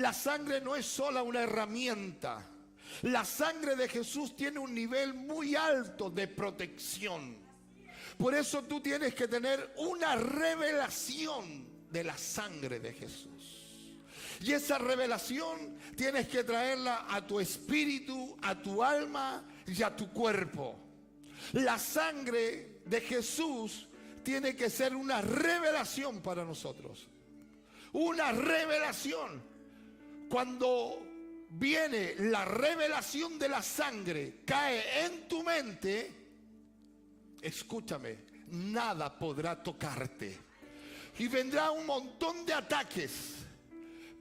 La sangre no es solo una herramienta. La sangre de Jesús tiene un nivel muy alto de protección. Por eso tú tienes que tener una revelación de la sangre de Jesús. Y esa revelación tienes que traerla a tu espíritu, a tu alma y a tu cuerpo. La sangre de Jesús tiene que ser una revelación para nosotros. Una revelación. Cuando viene la revelación de la sangre, cae en tu mente, escúchame, nada podrá tocarte. Y vendrá un montón de ataques,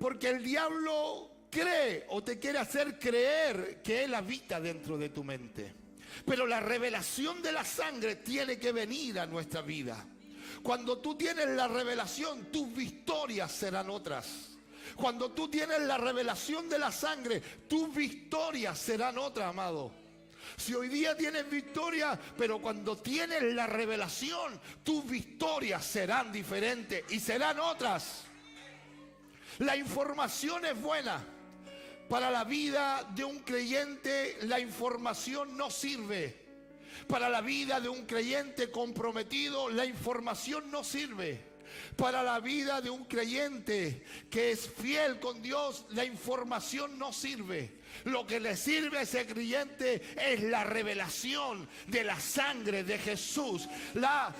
porque el diablo cree o te quiere hacer creer que él habita dentro de tu mente. Pero la revelación de la sangre tiene que venir a nuestra vida. Cuando tú tienes la revelación, tus victorias serán otras. Cuando tú tienes la revelación de la sangre, tus victorias serán otras, amado. Si hoy día tienes victoria, pero cuando tienes la revelación, tus victorias serán diferentes y serán otras. La información es buena. Para la vida de un creyente, la información no sirve. Para la vida de un creyente comprometido, la información no sirve. Para la vida de un creyente que es fiel con Dios, la información no sirve. Lo que le sirve a ese creyente es la revelación de la sangre de Jesús.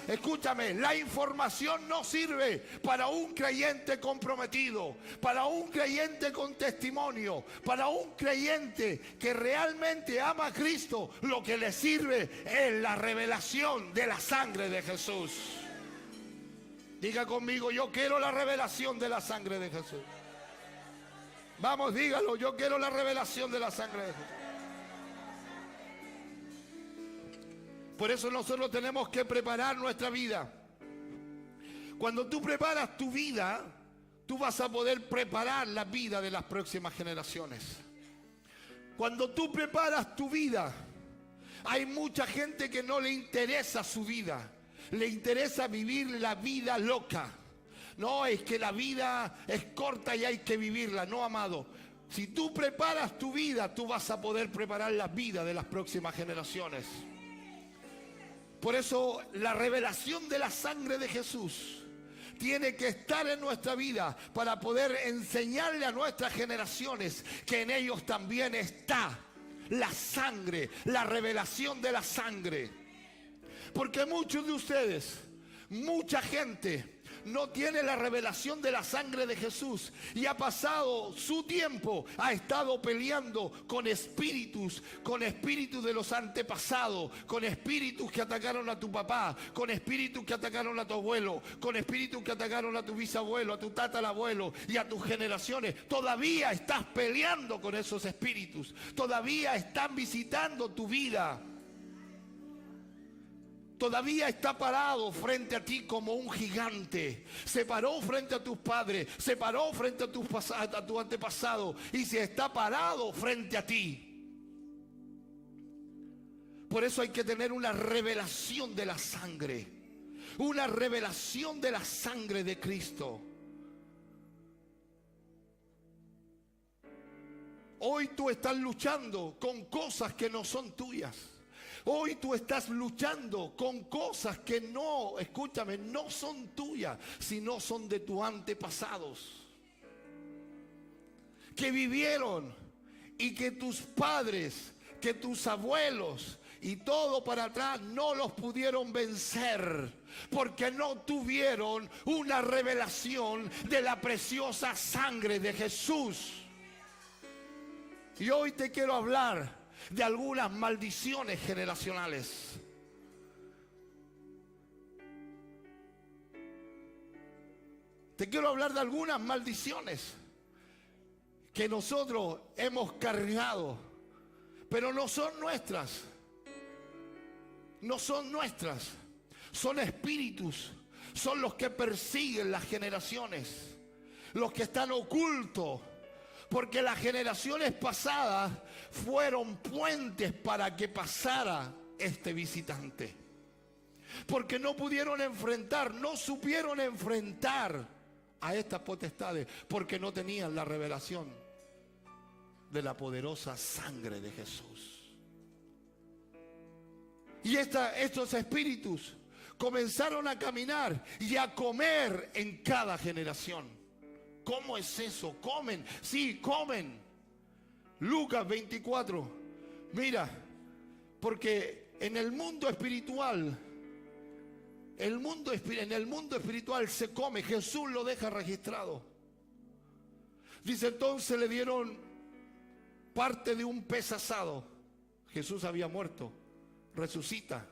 Escúchame, la información no sirve para un creyente comprometido, para un creyente con testimonio, para un creyente que realmente ama a Cristo. Lo que le sirve es la revelación de la sangre de Jesús. Diga conmigo, yo quiero la revelación de la sangre de Jesús. Vamos, dígalo, yo quiero la revelación de la sangre de Jesús. Por eso nosotros tenemos que preparar nuestra vida. Cuando tú preparas tu vida, tú vas a poder preparar la vida de las próximas generaciones. Cuando tú preparas tu vida, hay mucha gente que no le interesa su vida. Le interesa vivir la vida loca. No, es que la vida es corta y hay que vivirla. No, amado. Si tú preparas tu vida, tú vas a poder preparar la vida de las próximas generaciones. Por eso la revelación de la sangre de Jesús tiene que estar en nuestra vida para poder enseñarle a nuestras generaciones que en ellos también está la sangre, la revelación de la sangre. Porque muchos de ustedes, mucha gente no tiene la revelación de la sangre de Jesús y ha pasado su tiempo, ha estado peleando con espíritus de los antepasados, con espíritus que atacaron a tu papá, con espíritus que atacaron a tu abuelo, con espíritus que atacaron a tu bisabuelo, a tu tatarabuelo y a tus generaciones. Todavía estás peleando con esos espíritus, todavía están visitando tu vida. Todavía está parado frente a ti como un gigante. Se paró frente a tus padres, se paró frente a tu antepasado y se está parado frente a ti. Por eso hay que tener una revelación de la sangre. Una revelación de la sangre de Cristo. Hoy tú estás luchando con cosas que no son tuyas. Hoy tú estás luchando con cosas que no, escúchame, no son tuyas, sino son de tus antepasados. Que vivieron y que tus padres, que tus abuelos y todo para atrás no los pudieron vencer. Porque no tuvieron una revelación de la preciosa sangre de Jesús. Y hoy te quiero hablar de algunas maldiciones generacionales. Te quiero hablar de algunas maldiciones que nosotros hemos cargado, pero no son nuestras. No son nuestras. Son espíritus. Son los que persiguen las generaciones. Los que están ocultos. Porque las generaciones pasadas fueron puentes para que pasara este visitante. Porque no pudieron enfrentar, no supieron enfrentar a estas potestades porque no tenían la revelación de la poderosa sangre de Jesús. Y estos espíritus comenzaron a caminar y a comer en cada generación. ¿Cómo es eso? Comen, sí, comen. Lucas 24. Mira, porque en el mundo espiritual, en el mundo espiritual se come. Jesús lo deja registrado. Dice, entonces le dieron parte de un pez asado. Jesús había muerto, resucita,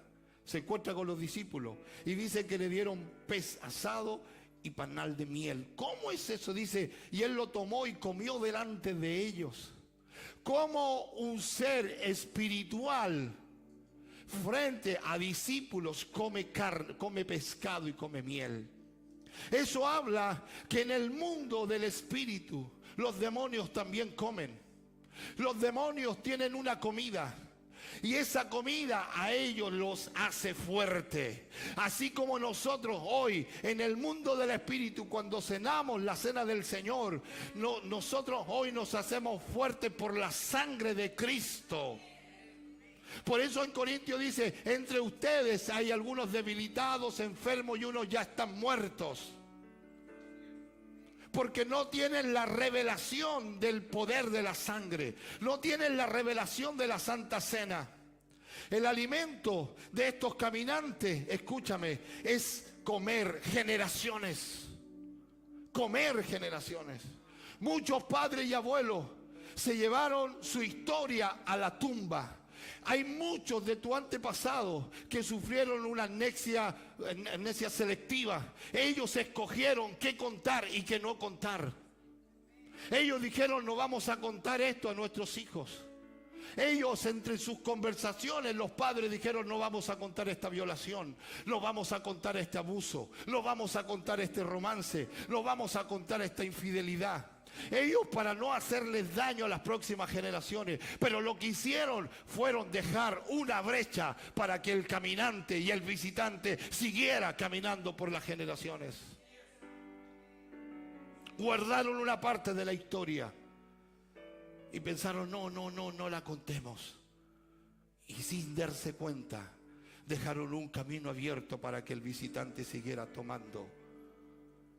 se encuentra con los discípulos y dice que le dieron pez asado y panal de miel. ¿Cómo es eso? Dice, y él lo tomó y comió delante de ellos. Como un ser espiritual frente a discípulos come carne, come pescado y come miel. Eso habla que en el mundo del espíritu los demonios también comen. Los demonios tienen una comida y esa comida a ellos los hace fuerte. Así como nosotros hoy en el mundo del espíritu, cuando cenamos la cena del Señor, nosotros hoy nos hacemos fuertes por la sangre de Cristo. Por eso en Corintios dice, entre ustedes hay algunos debilitados, enfermos y unos ya están muertos. Porque no tienen la revelación del poder de la sangre. No tienen la revelación de la Santa Cena. El alimento de estos caminantes, escúchame, es comer generaciones. Comer generaciones. Muchos padres y abuelos se llevaron su historia a la tumba. Hay muchos de tu antepasado que sufrieron una amnesia selectiva. Ellos escogieron qué contar y qué no contar. Ellos dijeron, no vamos a contar esto a nuestros hijos. Ellos entre sus conversaciones, los padres dijeron, no vamos a contar esta violación, no vamos a contar este abuso, no vamos a contar este romance, no vamos a contar esta infidelidad. Ellos para no hacerles daño a las próximas generaciones, pero lo que hicieron fueron dejar una brecha para que el caminante y el visitante siguiera caminando por las generaciones. Guardaron una parte de la historia y pensaron, no la contemos. Y sin darse cuenta, dejaron un camino abierto para que el visitante siguiera tomando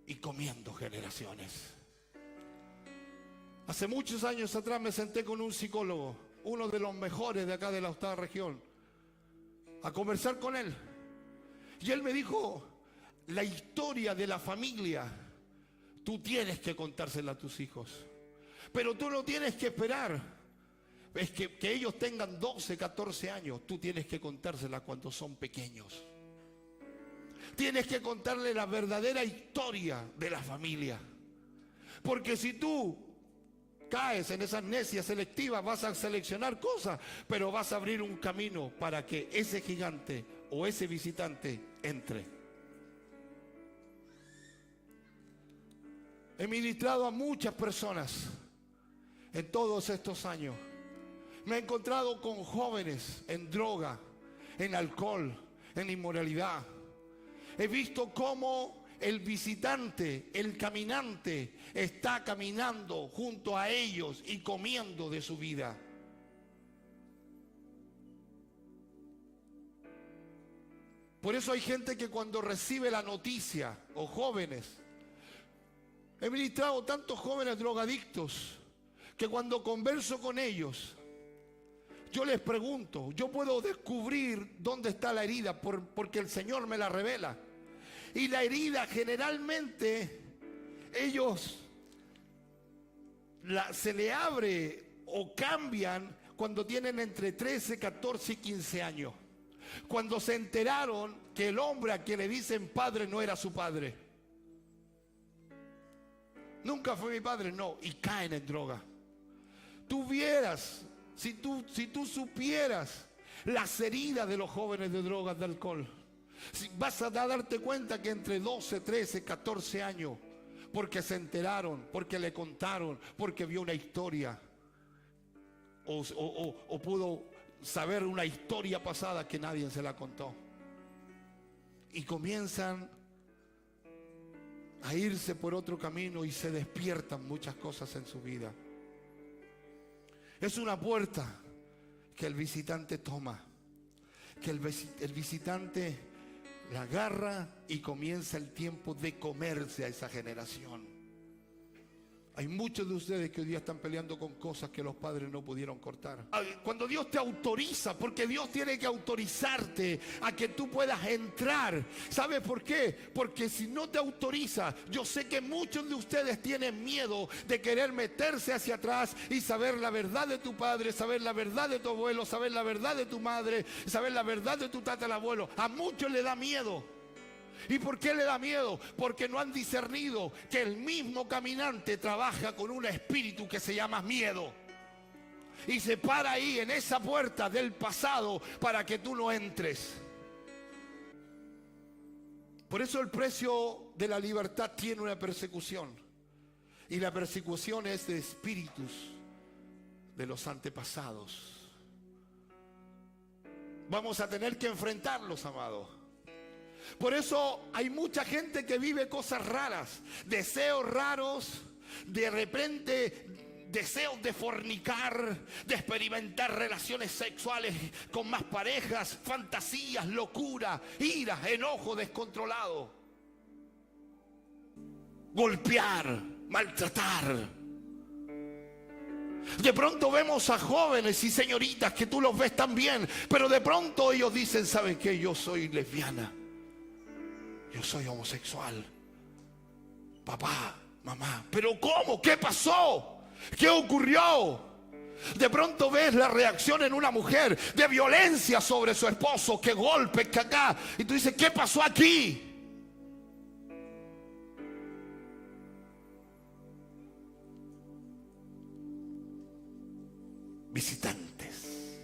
y comiendo generaciones. Hace muchos años atrás me senté con un psicólogo, uno de los mejores de acá de la octava región, a conversar con él. Y él me dijo, la historia de la familia, tú tienes que contársela a tus hijos. Pero tú no tienes que esperar. Es que ellos tengan 12, 14 años, tú tienes que contársela cuando son pequeños. Tienes que contarle la verdadera historia de la familia. Porque si tú caes en esa amnesia selectiva, vas a seleccionar cosas, pero vas a abrir un camino para que ese gigante o ese visitante entre. He ministrado a muchas personas en todos estos años. Me he encontrado con jóvenes en droga, en alcohol, en inmoralidad. He visto cómo el visitante, el caminante, está caminando junto a ellos y comiendo de su vida. Por eso hay gente que cuando recibe la noticia, o jóvenes, he ministrado tantos jóvenes drogadictos, que cuando converso con ellos, yo les pregunto, yo puedo descubrir dónde está la herida porque el Señor me la revela. Y la herida generalmente ellos se le abre o cambian cuando tienen entre 13, 14 y 15 años. Cuando se enteraron que el hombre a quien le dicen padre no era su padre. Nunca fue mi padre, no. Y caen en droga. Tú vieras, si tú supieras las heridas de los jóvenes de drogas, de alcohol. Vas a darte cuenta que entre 12, 13, 14 años, porque se enteraron, porque le contaron, porque vio una historia, o pudo saber una historia pasada que nadie se la contó. Y comienzan a irse por otro camino y se despiertan muchas cosas en su vida. Es una puerta que el visitante toma, que el visitante la agarra y comienza el tiempo de comerse a esa generación. Hay muchos de ustedes que hoy día están peleando con cosas que los padres no pudieron cortar. Cuando Dios te autoriza, porque Dios tiene que autorizarte a que tú puedas entrar. ¿Sabes por qué? Porque si no te autoriza, yo sé que muchos de ustedes tienen miedo de querer meterse hacia atrás y saber la verdad de tu padre, saber la verdad de tu abuelo, saber la verdad de tu madre, saber la verdad de tu tatarabuelo. A muchos le da miedo. ¿Y por qué le da miedo? Porque no han discernido que el mismo caminante trabaja con un espíritu que se llama miedo. Y se para ahí en esa puerta del pasado para que tú no entres. Por eso el precio de la libertad tiene una persecución. Y la persecución es de espíritus de los antepasados. Vamos a tener que enfrentarlos, amados. Por eso hay mucha gente que vive cosas raras, deseos raros, de repente deseos de fornicar, de experimentar relaciones sexuales con más parejas, fantasías, locura, ira, enojo descontrolado, golpear, maltratar. De pronto vemos a jóvenes y señoritas que tú los ves tan bien, pero de pronto ellos dicen, ¿saben qué? Yo soy lesbiana. Yo soy homosexual. Papá, mamá, ¿pero cómo? ¿Qué pasó? ¿Qué ocurrió? De pronto ves la reacción en una mujer de violencia sobre su esposo, que golpes, que acá. Y tú dices, ¿qué pasó aquí? Visitantes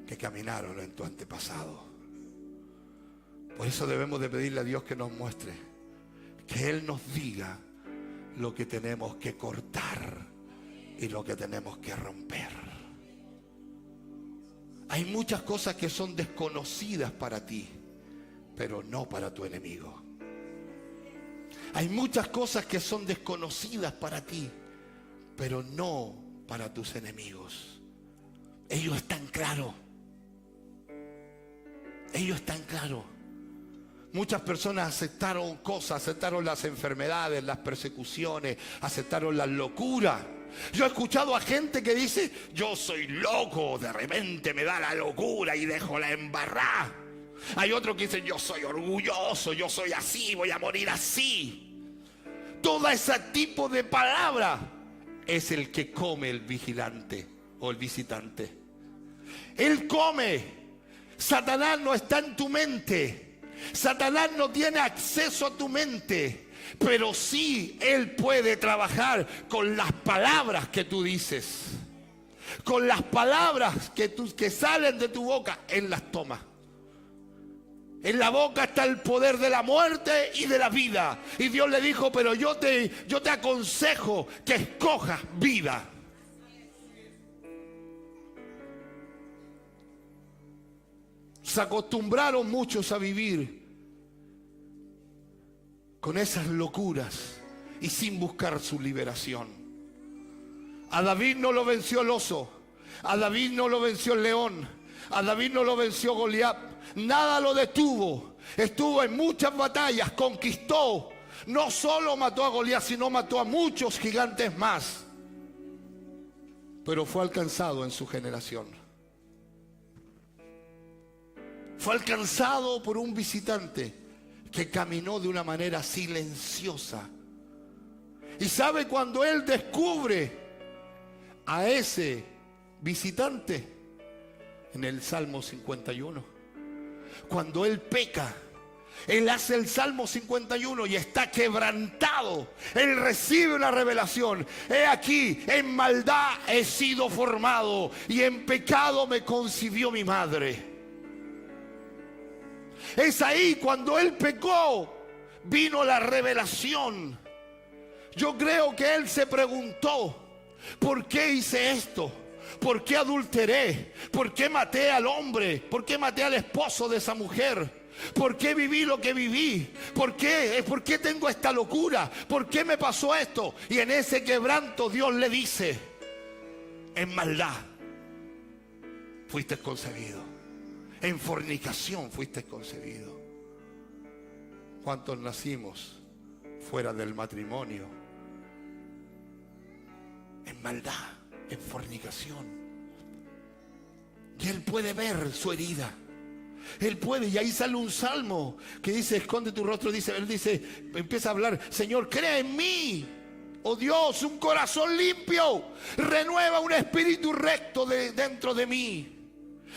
que caminaron en tu antepasado. Por eso debemos de pedirle a Dios que nos muestre, que Él nos diga lo que tenemos que cortar y lo que tenemos que romper. Hay muchas cosas que son desconocidas para ti, pero no para tu enemigo. Hay muchas cosas que son desconocidas para ti, pero no para tus enemigos. Ellos están claros. Ellos están claros. Muchas personas aceptaron cosas, aceptaron las enfermedades, las persecuciones, aceptaron la locura. Yo he escuchado a gente que dice, yo soy loco, de repente me da la locura y dejo la embarrada. Hay otros que dicen, yo soy orgulloso, yo soy así, voy a morir así. Todo ese tipo de palabra es el que come el vigilante o el visitante. Él come. Satanás no está en tu mente. Satanás no tiene acceso a tu mente, pero sí él puede trabajar con las palabras que tú dices, con las palabras que salen de tu boca. Él las toma. En la boca está el poder de la muerte y de la vida. Y Dios le dijo, pero yo te aconsejo que escojas vida. Se acostumbraron muchos a vivir con esas locuras y sin buscar su liberación. A David no lo venció el oso, a David no lo venció el león, a David no lo venció Goliat. Nada lo detuvo. Estuvo en muchas batallas, conquistó. No solo mató a Goliat, sino mató a muchos gigantes más. Pero fue alcanzado en su generación. Fue alcanzado por un visitante que caminó de una manera silenciosa. Y sabe, cuando él descubre a ese visitante, en el Salmo 51, cuando él peca, él hace el Salmo 51 y está quebrantado. Él recibe una revelación. He aquí, en maldad he sido formado y en pecado me concibió mi madre. Es ahí cuando él pecó, vino la revelación. Yo creo que él se preguntó, ¿por qué hice esto? ¿Por qué adulteré? ¿Por qué maté al hombre? ¿Por qué maté al esposo de esa mujer? ¿Por qué viví lo que viví? ¿Por qué? ¿Por qué tengo esta locura? ¿Por qué me pasó esto? Y en ese quebranto Dios le dice: en maldad fuiste concebido, en fornicación fuiste concebido. ¿Cuántos nacimos fuera del matrimonio? En maldad, en fornicación. Y Él puede ver su herida. Él puede, y ahí sale un salmo que dice: esconde tu rostro. Él dice, empieza a hablar: Señor, crea en mí, oh Dios, un corazón limpio, renueva un espíritu recto dentro de mí,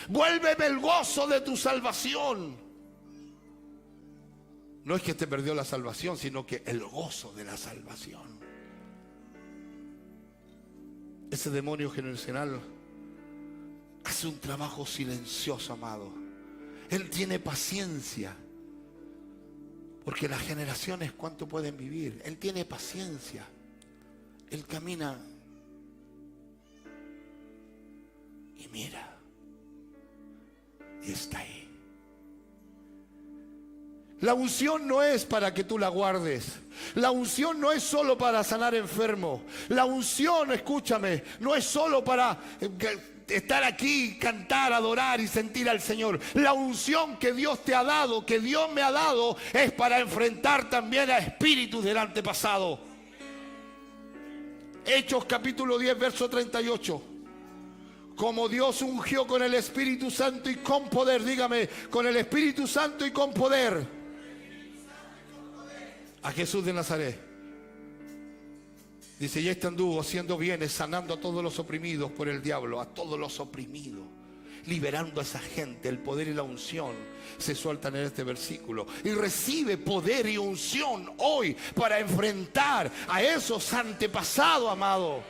vuélveme el gozo de tu salvación. No es que te perdió la salvación, sino que el gozo de la salvación. Ese demonio generacional hace un trabajo silencioso, amado. Él tiene paciencia, porque las generaciones, ¿cuánto pueden vivir? Él tiene paciencia. Él camina y mira, y está ahí. La unción no es para que tú la guardes. La unción no es solo para sanar enfermos. La unción, escúchame, no es solo para estar aquí, cantar, adorar y sentir al Señor. La unción que Dios te ha dado, que Dios me ha dado, es para enfrentar también a espíritus del antepasado. Hechos capítulo 10, verso 38. Como Dios ungió con el Espíritu Santo y con poder, dígame, con el Espíritu Santo y con poder a Jesús de Nazaret. Dice: y este anduvo haciendo bienes, sanando a todos los oprimidos por el diablo, a todos los oprimidos, liberando a esa gente. El poder y la unción se sueltan en este versículo. Y recibe poder y unción hoy para enfrentar a esos antepasados, amado.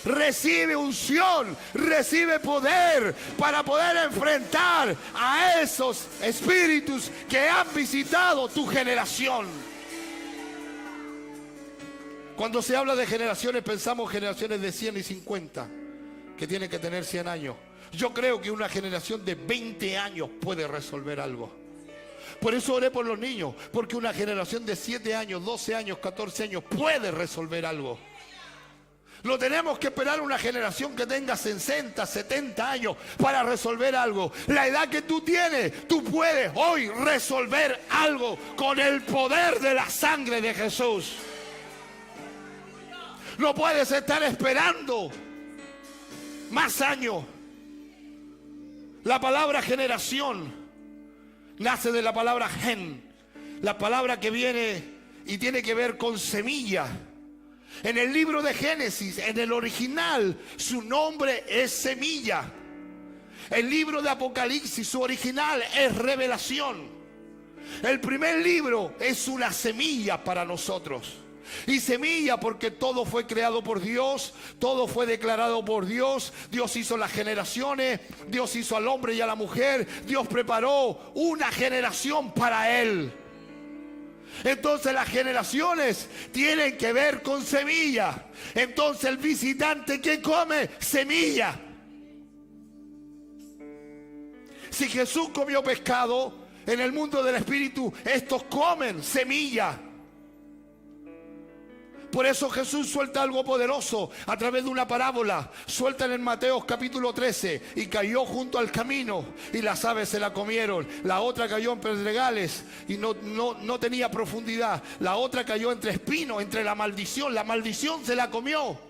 Recibe unción, recibe poder para poder enfrentar a esos espíritus que han visitado tu generación. Cuando se habla de generaciones, pensamos generaciones de 100 y 50, que tienen que tener 100 años. Yo creo que una generación de 20 años puede resolver algo. Por eso oré por los niños, porque una generación de 7 años, 12 años, 14 años puede resolver algo. No tenemos que esperar una generación que tenga 60, 70 años para resolver algo. La edad que tú tienes, tú puedes hoy resolver algo con el poder de la sangre de Jesús. No puedes estar esperando más años. La palabra generación nace de la palabra gen, la palabra que viene y tiene que ver con semilla. En el libro de Génesis, en el original, su nombre es semilla. El libro de Apocalipsis, su original es revelación. El primer libro es una semilla para nosotros. Y semilla porque todo fue creado por Dios, todo fue declarado por Dios. Dios hizo las generaciones, Dios hizo al hombre y a la mujer. Dios preparó una generación para Él. Entonces las generaciones tienen que ver con semilla. Entonces el visitante que come semilla. Si Jesús comió pescado, en el mundo del espíritu estos comen semilla. Por eso Jesús suelta algo poderoso a través de una parábola. Suelta en Mateo capítulo 13. Y cayó junto al camino y las aves se la comieron. La otra cayó en pedregales y no tenía profundidad. La otra cayó entre espinos, entre la maldición. La maldición se la comió.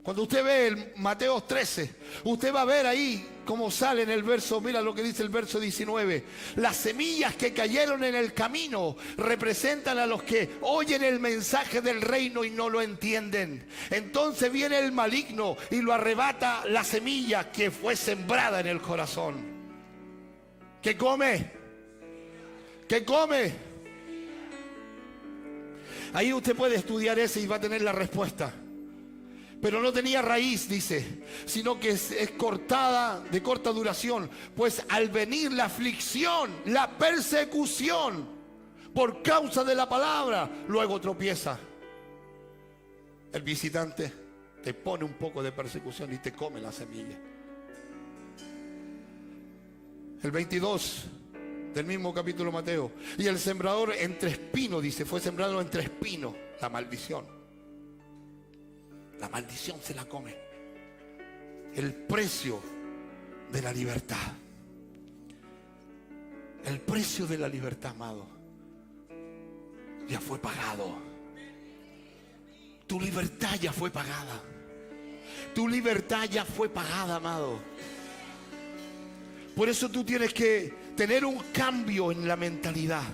Cuando usted ve el Mateo 13, usted va a ver ahí cómo sale en el verso, mira lo que dice el verso 19. Las semillas que cayeron en el camino representan a los que oyen el mensaje del reino y no lo entienden. Entonces viene el maligno y lo arrebata la semilla que fue sembrada en el corazón. ¿Qué come? ¿Qué come? Ahí usted puede estudiar ese y va a tener la respuesta. Pero no tenía raíz, dice, sino que es cortada, de corta duración. Pues al venir la aflicción, la persecución, por causa de la palabra, luego tropieza. El visitante te pone un poco de persecución y te come la semilla. el 22 del mismo capítulo Mateo. Y el sembrador entre espinos, dice, fue sembrado entre espinos. La maldición. La maldición se la come. El precio de la libertad. El precio de la libertad, amado, ya fue pagado. Tu libertad ya fue pagada. Tu libertad ya fue pagada, amado. Por eso tú tienes que tener un cambio en la mentalidad.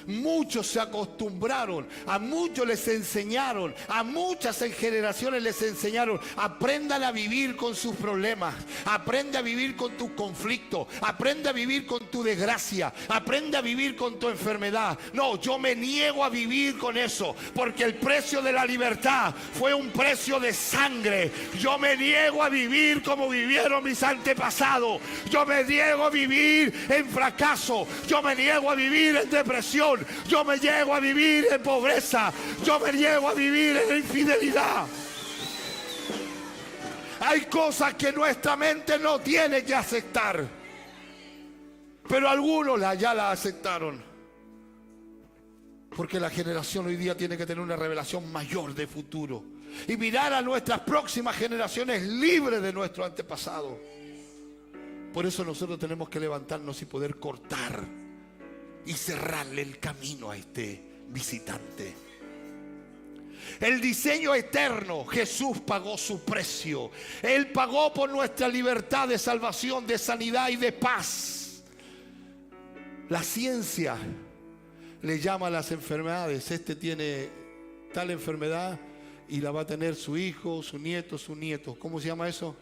Muchos se acostumbraron, a muchos les enseñaron, a muchas generaciones les enseñaron: aprendan a vivir con sus problemas, aprende a vivir con tus conflictos, aprende a vivir con tu desgracia, aprende a vivir con tu enfermedad. No, yo me niego a vivir con eso, porque el precio de la libertad fue un precio de sangre. Yo me niego a vivir como vivieron mis antepasados. Yo me niego a vivir en fracaso. Yo me niego a vivir en depresión. Yo me niego a vivir en pobreza. Yo me niego a vivir en infidelidad. Hay cosas que nuestra mente no tiene que aceptar, pero algunos ya las aceptaron, porque la generación hoy día tiene que tener una revelación mayor de futuro y mirar a nuestras próximas generaciones libres de nuestro antepasado. Por eso nosotros tenemos que levantarnos y poder cortar y cerrarle el camino a este visitante. El diseño eterno, Jesús pagó su precio. Él pagó por nuestra libertad de salvación, de sanidad y de paz. La ciencia le llama a las enfermedades: este tiene tal enfermedad y la va a tener su hijo, su nieto, su nieto. ¿Cómo se llama eso?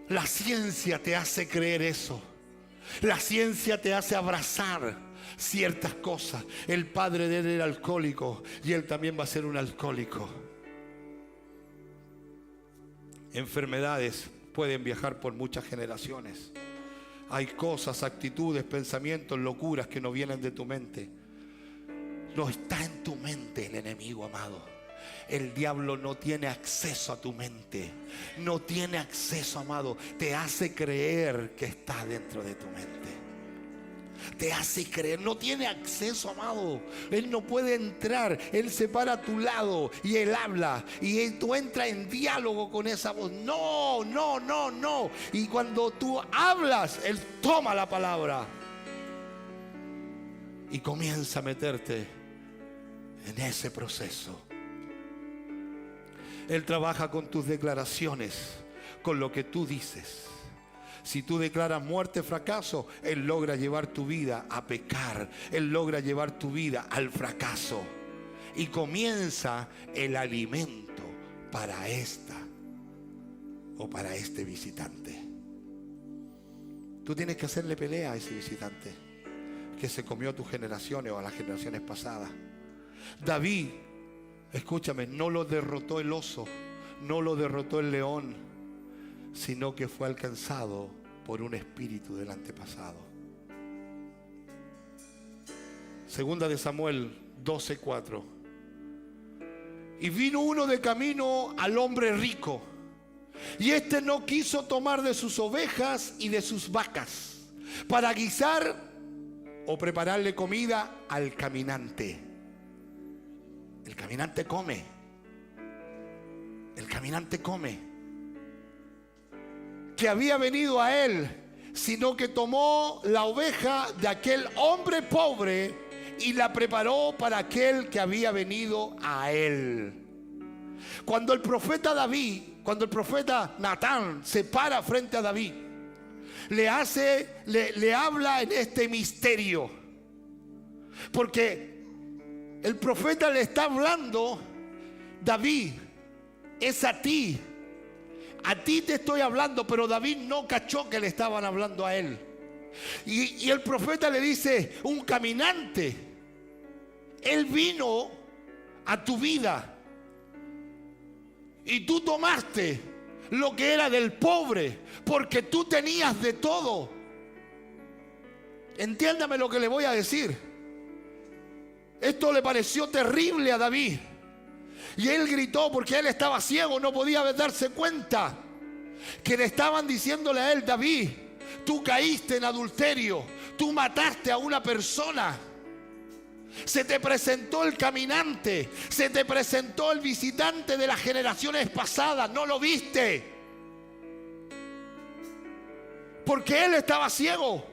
La ciencia te hace creer eso. La ciencia te hace abrazar ciertas cosas. El padre de él era alcohólico y él también va a ser un alcohólico. Enfermedades pueden viajar por muchas generaciones. Hay cosas, actitudes, pensamientos, locuras que no vienen de tu mente. No está en tu mente el enemigo, amado. El diablo no tiene acceso a tu mente. No tiene acceso, amado. Te hace creer que está dentro de tu mente. Te hace creer. No tiene acceso, amado. Él no puede entrar. Él se para a tu lado y él habla. Y tú entras en diálogo con esa voz. No, no, no, no. Y cuando tú hablas, él toma la palabra y comienza a meterte en ese proceso. Él trabaja con tus declaraciones, con lo que tú dices. Si tú declaras muerte, fracaso, Él logra llevar tu vida a pecar. Él logra llevar tu vida al fracaso. Y comienza el alimento para esta o para este visitante. Tú tienes que hacerle pelea a ese visitante que se comió a tus generaciones o a las generaciones pasadas. David, escúchame, no lo derrotó el oso, no lo derrotó el león, sino que fue alcanzado por un espíritu del antepasado. Segunda de Samuel 12:4. Y vino uno de camino al hombre rico, y éste no quiso tomar de sus ovejas y de sus vacas para guisar o prepararle comida al caminante. El caminante come. El caminante come. Que había venido a él, sino que tomó la oveja de aquel hombre pobre y la preparó para aquel que había venido a él. Cuando el profeta Natán se para frente a David, le habla en este misterio, porque el profeta le está hablando: David, es a ti te estoy hablando. Pero David no cachó que le estaban hablando a él. Y el profeta le dice: un caminante, él vino a tu vida y tú tomaste lo que era del pobre, porque tú tenías de todo. Entiéndame lo que le voy a decir. Esto le pareció terrible a David, y él gritó, porque él estaba ciego, no podía darse cuenta que le estaban diciéndole a él: David, tú caíste en adulterio, tú mataste a una persona. Se te presentó el caminante, se te presentó el visitante de las generaciones pasadas, no lo viste. Porque él estaba ciego.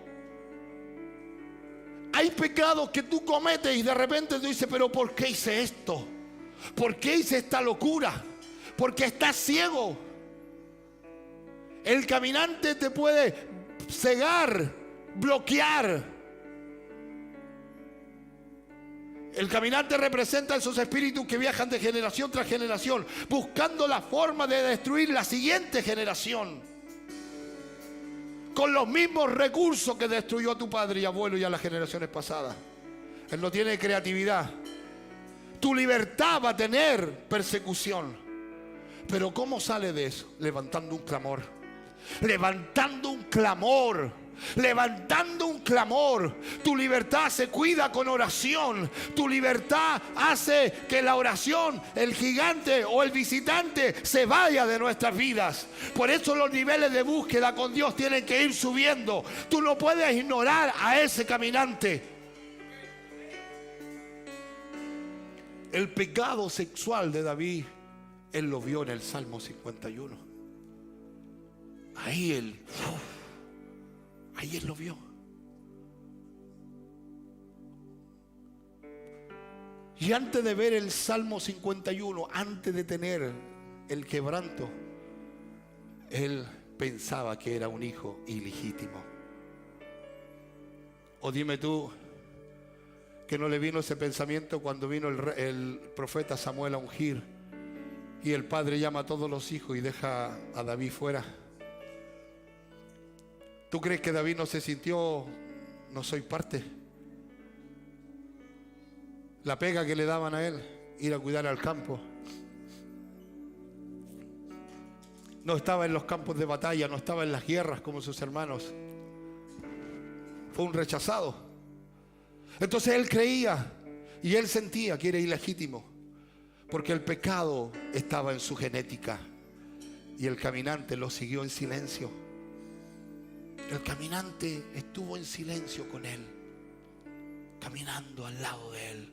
Hay pecados que tú cometes y de repente tú dices, pero ¿por qué hice esto? ¿Por qué hice esta locura? Porque estás ciego. El caminante te puede cegar, bloquear. El caminante representa esos espíritus que viajan de generación tras generación, buscando la forma de destruir la siguiente generación, con los mismos recursos que destruyó a tu padre y abuelo y a las generaciones pasadas. Él no tiene creatividad. Tu libertad va a tener persecución. Pero ¿cómo sale de eso? Levantando un clamor. Levantando un clamor. Levantando un clamor. Tu libertad se cuida con oración. Tu libertad hace que la oración, el gigante o el visitante se vaya de nuestras vidas. Por eso los niveles de búsqueda con Dios tienen que ir subiendo. Tú no puedes ignorar a ese caminante. El pecado sexual de David, él lo vio en el Salmo 51. Ahí él lo vio. Y antes de ver el Salmo 51, antes de tener el quebranto, él pensaba que era un hijo ilegítimo. O dime tú que no le vino ese pensamiento cuando vino el profeta Samuel a ungir y el padre llama a todos los hijos y deja a David fuera. ¿Tú crees que David no se sintió, no soy parte? La pega que le daban a él, ir a cuidar al campo. No estaba en los campos de batalla, no estaba en las guerras como sus hermanos. Fue un rechazado. Entonces él creía y él sentía que era ilegítimo, porque el pecado estaba en su genética. Y el caminante lo siguió en silencio. El caminante estuvo en silencio con él, caminando al lado de él.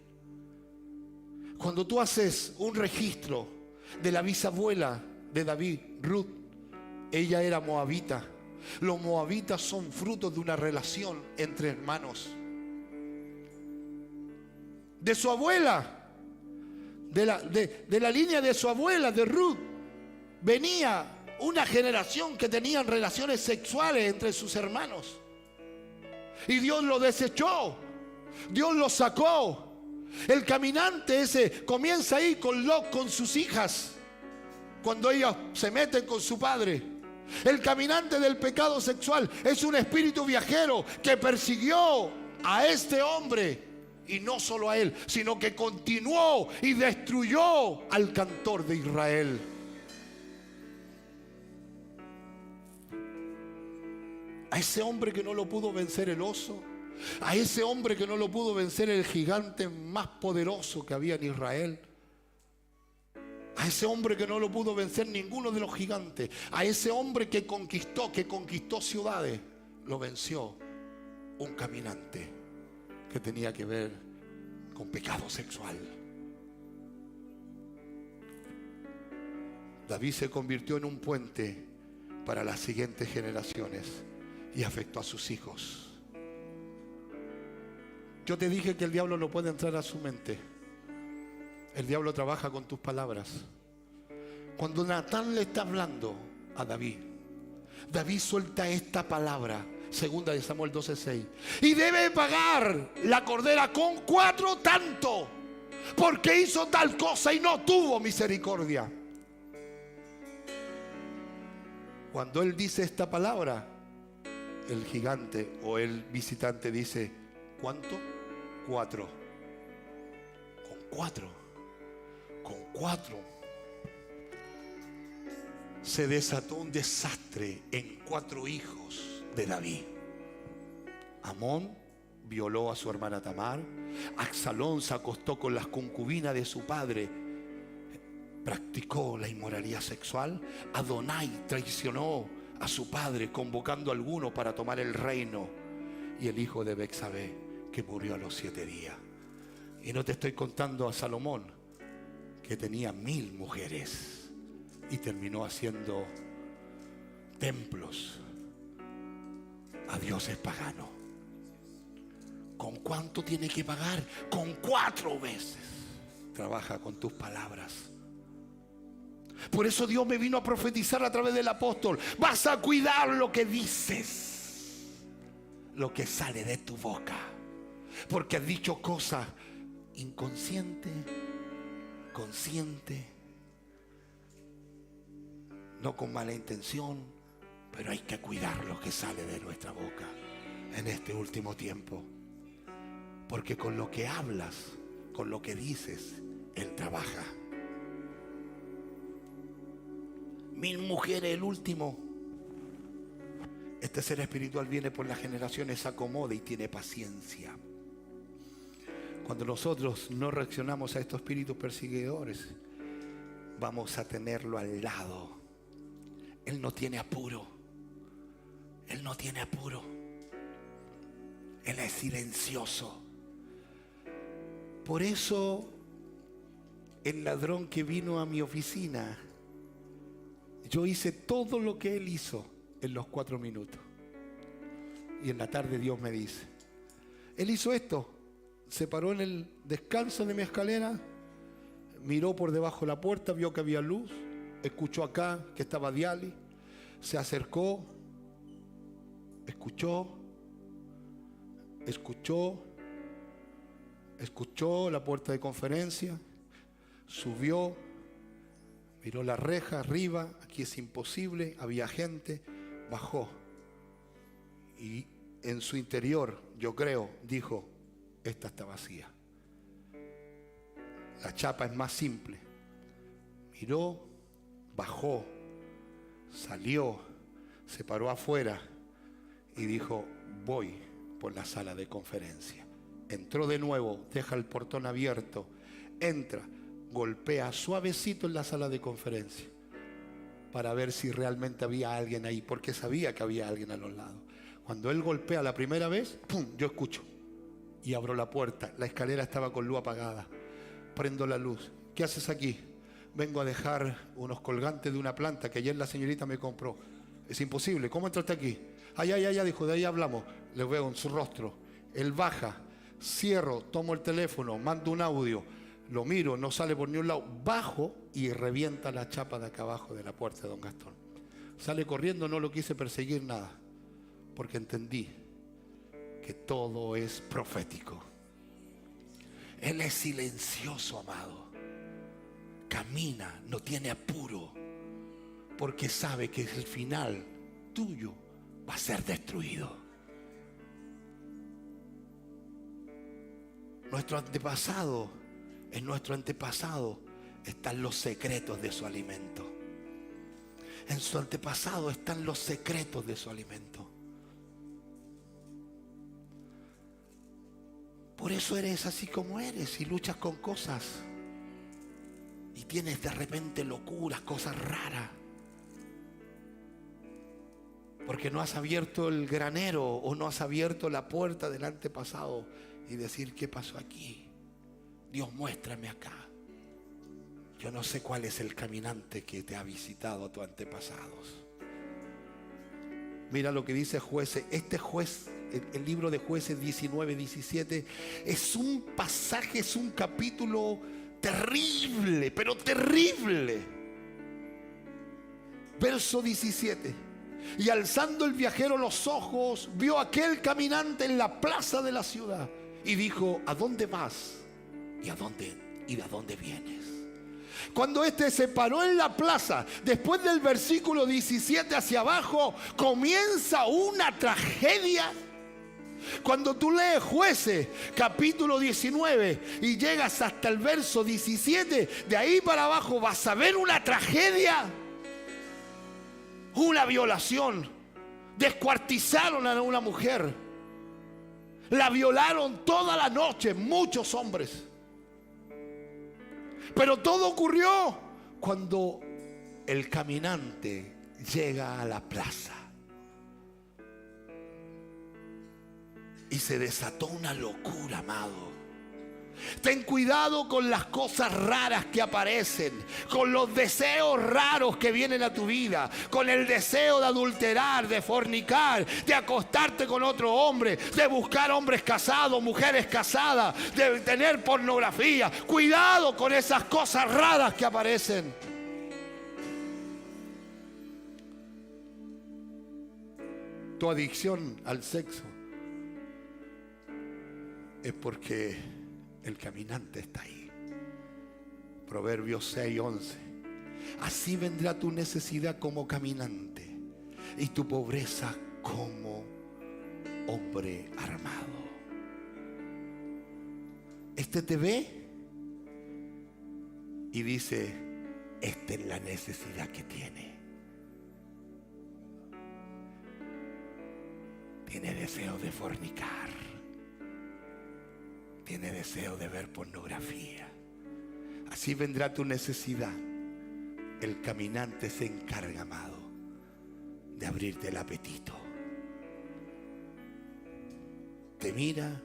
Cuando tú haces un registro de la bisabuela de David, Ruth, ella era moabita. Los moabitas son frutos de una relación entre hermanos. De su abuela, de la línea de su abuela, de Ruth, venía una generación que tenían relaciones sexuales entre sus hermanos. Y Dios lo desechó. Dios lo sacó. El caminante ese comienza ahí con Lot, con sus hijas, cuando ellas se meten con su padre. El caminante del pecado sexual es un espíritu viajero que persiguió a este hombre. Y no solo a él, sino que continuó y destruyó al cantor de Israel. A ese hombre que no lo pudo vencer el oso, a ese hombre que no lo pudo vencer el gigante más poderoso que había en Israel, a ese hombre que no lo pudo vencer ninguno de los gigantes, a ese hombre que conquistó ciudades, lo venció un caminante que tenía que ver con pecado sexual. David se convirtió en un puente para las siguientes generaciones y afectó a sus hijos. Yo te dije que el diablo no puede entrar a su mente. El diablo trabaja con tus palabras. Cuando Natán le está hablando a David, David suelta esta palabra, segunda de Samuel 12:6. Y debe pagar la cordera con 4 tanto, porque hizo tal cosa y no tuvo misericordia. Cuando él dice esta palabra, el gigante o el visitante dice, ¿cuánto? 4. Con 4 se desató un desastre en 4 hijos de David. Amón violó a su hermana Tamar. Absalón se acostó con las concubinas de su padre, practicó la inmoralidad sexual. Adonai traicionó a su padre, convocando a alguno para tomar el reino, y el hijo de Betsabé, que murió a los 7 días. Y no te estoy contando a Salomón, que tenía 1000 mujeres y terminó haciendo templos a dioses paganos. ¿Con cuánto tiene que pagar? Con 4 veces. Trabaja con tus palabras. Por eso Dios me vino a profetizar a través del apóstol. Vas a cuidar lo que dices, lo que sale de tu boca, porque has dicho cosas inconsciente, consciente, no con mala intención, pero hay que cuidar lo que sale de nuestra boca en este último tiempo, porque con lo que hablas, con lo que dices, Él trabaja. 1000 mujeres, el último. Este ser espiritual viene por las generaciones, se acomoda y tiene paciencia. Cuando nosotros no reaccionamos a estos espíritus perseguidores, vamos a tenerlo al lado. Él no tiene apuro. Él no tiene apuro. Él es silencioso. Por eso el ladrón que vino a mi oficina, yo hice todo lo que él hizo en los 4 minutos. Y en la tarde Dios me dice, él hizo esto. Se paró en el descanso de mi escalera, miró por debajo de la puerta, vio que había luz, escuchó acá que estaba Diali, se acercó, escuchó la puerta de conferencia, subió, miró la reja arriba, aquí es imposible, había gente, bajó y en su interior, yo creo, dijo, esta está vacía. La chapa es más simple. Miró, bajó, salió, se paró afuera y dijo, voy por la sala de conferencia. Entró de nuevo, deja el portón abierto, entra, golpea suavecito en la sala de conferencia para ver si realmente había alguien ahí, porque sabía que había alguien a los lados. Cuando él golpea la primera vez, ¡pum!, yo escucho. Y abro la puerta, la escalera estaba con luz apagada. Prendo la luz. ¿Qué haces aquí? Vengo a dejar unos colgantes de una planta que ayer la señorita me compró. Es imposible, ¿cómo entraste aquí? Ay, dijo, de ahí hablamos. Le veo en su rostro. Él baja, cierro, tomo el teléfono, mando un audio, lo miro, no sale por ni un lado. Bajo y revienta la chapa de acá abajo de la puerta de don Gastón. Sale corriendo, no lo quise perseguir nada, porque entendí que todo es profético. Él es silencioso, amado. Camina, no tiene apuro, porque sabe que el final tuyo va a ser destruido. En nuestro antepasado están los secretos de su alimento. En su antepasado están los secretos de su alimento. Por eso eres así como eres y luchas con cosas. Y tienes de repente locuras, cosas raras. Porque no has abierto el granero o no has abierto la puerta del antepasado y decir, ¿qué pasó aquí? Dios, muéstrame acá. Yo no sé cuál es el caminante que te ha visitado a tus antepasados. Mira lo que dice Jueces. Este juez, el libro de Jueces 19, 17, es un pasaje, es un capítulo terrible, pero terrible. Verso 17. Y alzando el viajero los ojos, vio a aquel caminante en la plaza de la ciudad y dijo, ¿a dónde vas? ¿Y de dónde vienes? Cuando este se paró en la plaza, después del versículo 17 hacia abajo, comienza una tragedia. Cuando tú lees Jueces capítulo 19 y llegas hasta el verso 17, de ahí para abajo vas a ver una tragedia, una violación. Descuartizaron a una mujer, la violaron toda la noche, muchos hombres. Pero todo ocurrió cuando el caminante llega a la plaza y se desató una locura, amado. Ten cuidado con las cosas raras que aparecen, con los deseos raros que vienen a tu vida, con el deseo de adulterar, de fornicar, de acostarte con otro hombre, de buscar hombres casados, mujeres casadas, de tener pornografía. Cuidado con esas cosas raras que aparecen. Tu adicción al sexo es porque el caminante está ahí. Proverbios 6:11. Así vendrá tu necesidad como caminante y tu pobreza como hombre armado. Este te ve y dice: esta es la necesidad que tiene. Tiene deseo de fornicar. Tiene deseo de ver pornografía. Así vendrá tu necesidad. El caminante se encarga, amado, de abrirte el apetito. Te mira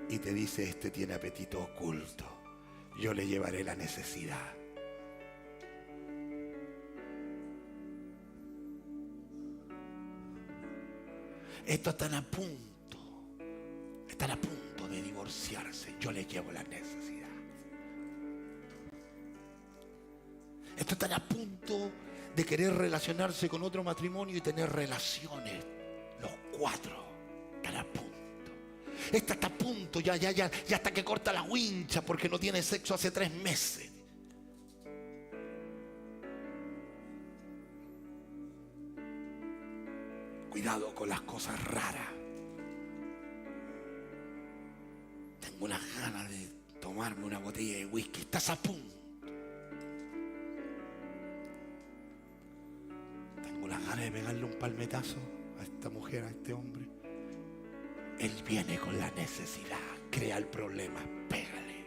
y te dice: este tiene apetito oculto. Yo le llevaré la necesidad. Estos están a punto de divorciarse. Yo les llevo la necesidad. Estos están a punto de querer relacionarse con otro matrimonio y tener relaciones. Los 4 están a punto. Esta está a punto, ya hasta que corta la wincha porque no tiene sexo hace 3 meses. Cuidado con las cosas raras. Tengo unas ganas de tomarme una botella de whisky. Estás a punto. Tengo unas ganas de pegarle un palmetazo a esta mujer, a este hombre. Él viene con la necesidad, crea el problema, pégale.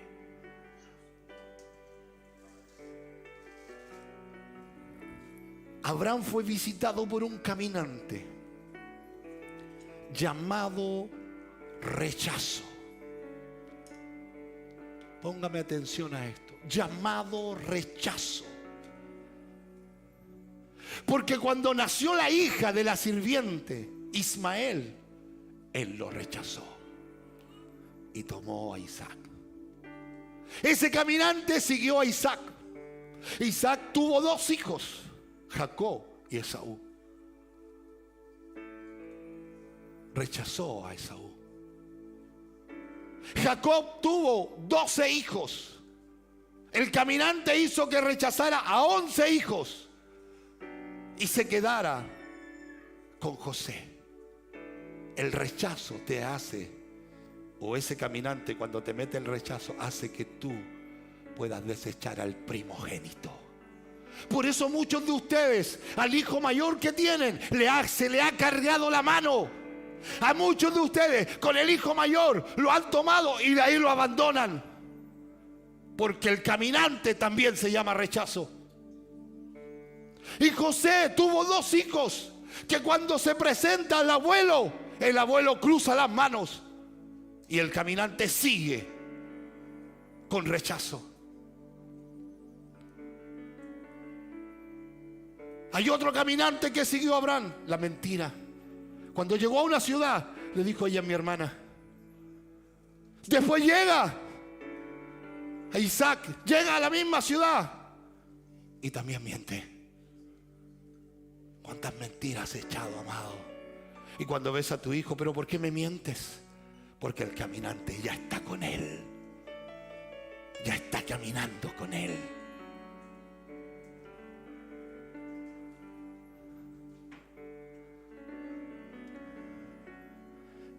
Abraham fue visitado por un caminante llamado rechazo. Póngame atención a esto. Llamado rechazo. Porque cuando nació la hija de la sirviente, Ismael, él lo rechazó y tomó a Isaac. Ese caminante siguió a Isaac. Isaac tuvo 2 hijos, Jacob y Esaú. Rechazó a Esaú. Jacob tuvo 12 hijos. El caminante hizo que rechazara a 11 hijos y se quedara con José. El rechazo te hace, o ese caminante cuando te mete el rechazo hace que tú puedas desechar al primogénito. Por eso muchos de ustedes, al hijo mayor que tienen, se le ha cargado la mano. A muchos de ustedes con el hijo mayor lo han tomado y de ahí lo abandonan. Porque el caminante también se llama rechazo. Y José tuvo 2 hijos que cuando se presenta el abuelo cruza las manos y el caminante sigue con rechazo. Hay otro caminante que siguió a Abraham, la mentira. Cuando llegó a una ciudad, le dijo: ella es mi hermana. Después llega a Isaac, llega a la misma ciudad y también miente. ¿Cuántas mentiras has echado, amado? Y cuando ves a tu hijo: ¿pero por qué me mientes? Porque el caminante ya está con él. Ya está caminando con él.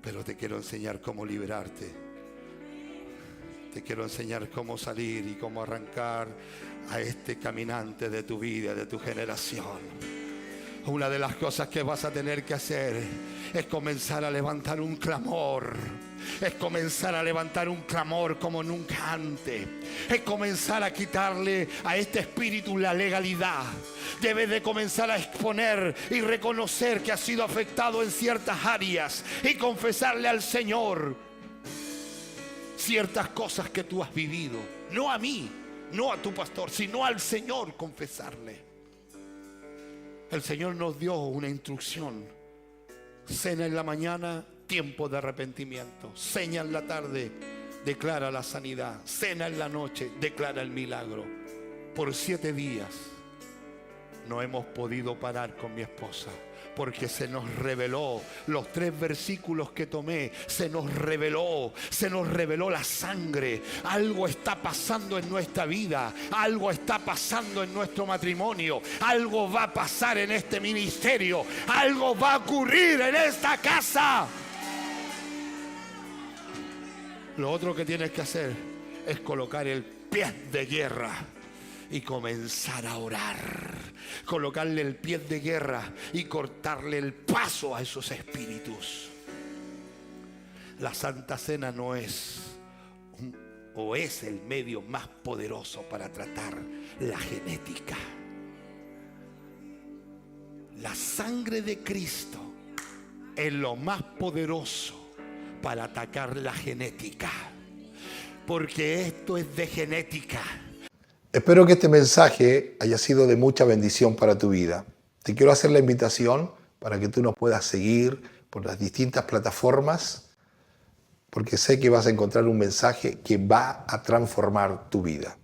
Pero te quiero enseñar cómo liberarte. Te quiero enseñar cómo salir y cómo arrancar a este caminante de tu vida, de tu generación. Una de las cosas que vas a tener que hacer es comenzar a levantar un clamor. Es comenzar a levantar un clamor como nunca antes. Es comenzar a quitarle a este espíritu la legalidad. Debes de comenzar a exponer y reconocer que has sido afectado en ciertas áreas y confesarle al Señor ciertas cosas que tú has vivido. No a mí, no a tu pastor, sino al Señor confesarle. El Señor nos dio una instrucción: cena en la mañana, tiempo de arrepentimiento; cena en la tarde, declara la sanidad; cena en la noche, declara el milagro. Por 7 días no hemos podido parar con mi esposa, porque se nos reveló los 3 versículos que tomé. Se nos reveló la sangre. Algo está pasando en nuestra vida, algo está pasando en nuestro matrimonio, algo va a pasar en este ministerio, algo va a ocurrir en esta casa. Lo otro que tienes que hacer es colocar el pie de guerra y comenzar a orar. Colocarle el pie de guerra y cortarle el paso a esos espíritus. La Santa Cena no es o es el medio más poderoso para tratar la genética. La sangre de Cristo es lo más poderoso para atacar la genética, porque esto es de genética. Espero que este mensaje haya sido de mucha bendición para tu vida. Te quiero hacer la invitación para que tú nos puedas seguir por las distintas plataformas, porque sé que vas a encontrar un mensaje que va a transformar tu vida.